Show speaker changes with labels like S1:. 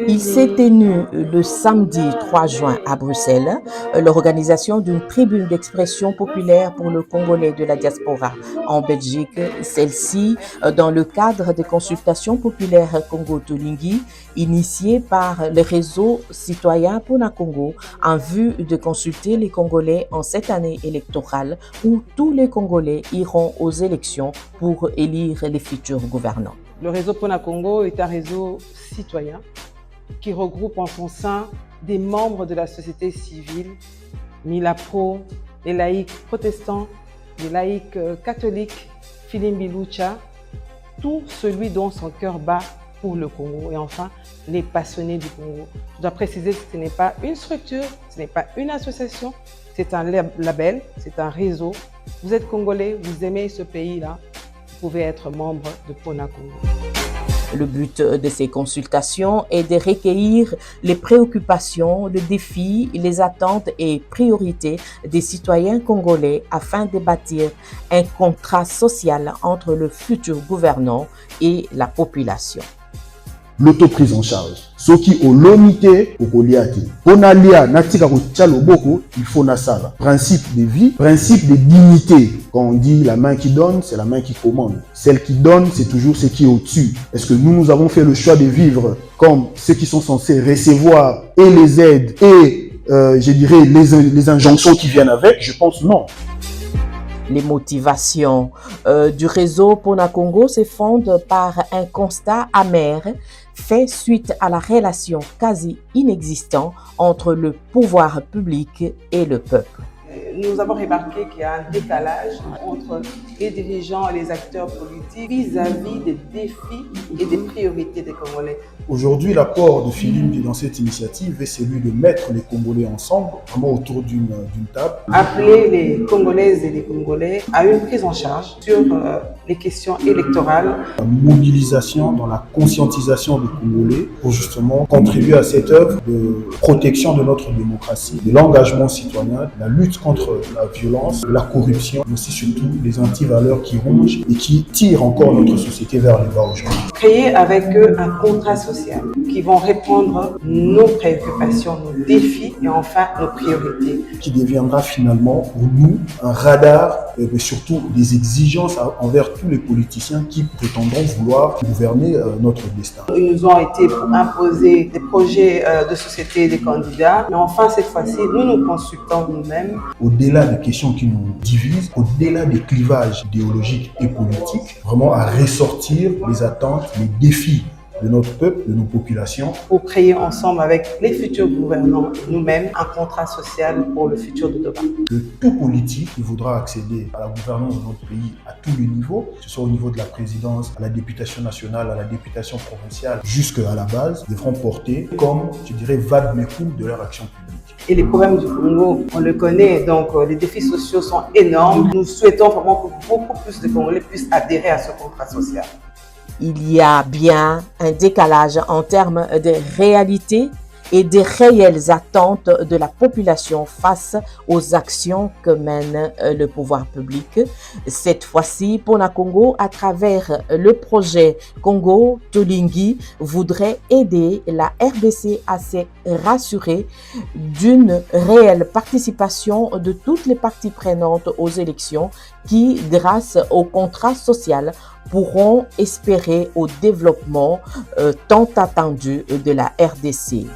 S1: Il s'est tenu le samedi 3 juin à Bruxelles l'organisation d'une tribune d'expression populaire pour le Congolais de la diaspora en Belgique. Celle-ci dans le cadre des consultations populaires Congo-Tulingui initiées par le réseau citoyen Pona Congo en vue de consulter les Congolais en cette année électorale où tous les Congolais iront aux élections pour élire les futurs gouvernants.
S2: Le réseau Pona Congo est un réseau citoyen qui regroupe en son sein des membres de la société civile, Milapro, les laïcs protestants, les laïcs catholiques, Filimbi Lucha, tout celui dont son cœur bat pour le Congo, et enfin les passionnés du Congo. Je dois préciser que ce n'est pas une structure, ce n'est pas une association, c'est un label, c'est un réseau. Vous êtes Congolais, vous aimez ce pays-là, vous pouvez être membre de Pona Congo.
S1: Le but de ces consultations est de recueillir les préoccupations, les défis, les attentes et priorités des citoyens congolais afin de bâtir un contrat social entre le futur gouvernant et la population.
S3: L'autoprise en charge. Ce qui au l'omité au koliati. Ponalia natika ko tchaloboko, il faut nasala. Principe de vie, principe de dignité. Quand on dit la main qui donne, c'est la main qui commande. Celle qui donne, c'est toujours ce qui est au-dessus. Est-ce que nous avons fait le choix de vivre comme ceux qui sont censés recevoir et les aides et je dirais les injonctions qui viennent avec? Je pense non.
S1: Les motivations du réseau Pona Congo se fondent par un constat amer fait suite à la relation quasi inexistante entre le pouvoir public et le peuple.
S2: Nous avons remarqué qu'il y a un décalage entre les dirigeants et les acteurs politiques vis-à-vis des défis et des priorités des Congolais.
S3: Aujourd'hui, l'apport de Philippe dans cette initiative est celui de mettre les Congolais ensemble, vraiment autour d'une table.
S2: Appeler les Congolaises et les Congolais à une prise en charge sur les questions électorales.
S3: La mobilisation dans la conscientisation des Congolais pour justement contribuer à cette œuvre de protection de notre démocratie, de l'engagement citoyen, de la lutte contre la violence, de la corruption, mais aussi surtout les antivaleurs qui rongent et qui tirent encore notre société vers le bas aujourd'hui.
S2: Créer avec eux un contrat social qui vont répondre nos préoccupations, nos défis et enfin nos priorités.
S3: Qui deviendra finalement pour nous un radar, mais surtout des exigences envers tous les politiciens qui prétendront vouloir gouverner notre destin.
S2: Ils nous ont été pour imposer des projets de société des candidats, mais enfin cette fois-ci, nous consultons nous-mêmes.
S3: Au-delà des questions qui nous divisent, au-delà des clivages idéologiques et politiques, vraiment à ressortir les attentes, les défis de notre peuple, de nos populations.
S2: Pour créer ensemble avec les futurs gouvernants, nous-mêmes, un contrat social pour le futur de demain.
S3: Que tout politique qui voudra accéder à la gouvernance de notre pays à tous les niveaux, que ce soit au niveau de la présidence, à la députation nationale, à la députation provinciale, jusqu'à la base, devront porter comme, je dirais, vademecum de leur action publique.
S2: Et les problèmes du Congo, on le connaît, donc les défis sociaux sont énormes. Nous souhaitons vraiment que beaucoup plus de Congolais puissent adhérer à ce contrat social.
S1: Il y a bien un décalage en termes de réalité et des réelles attentes de la population face aux actions que mène le pouvoir public. Cette fois-ci, Pona Congo, à travers le projet Congo-Tulingui, voudrait aider la RDC à se rassurer d'une réelle participation de toutes les parties prenantes aux élections qui, grâce au contrat social, pourront espérer au développement tant attendu de la RDC.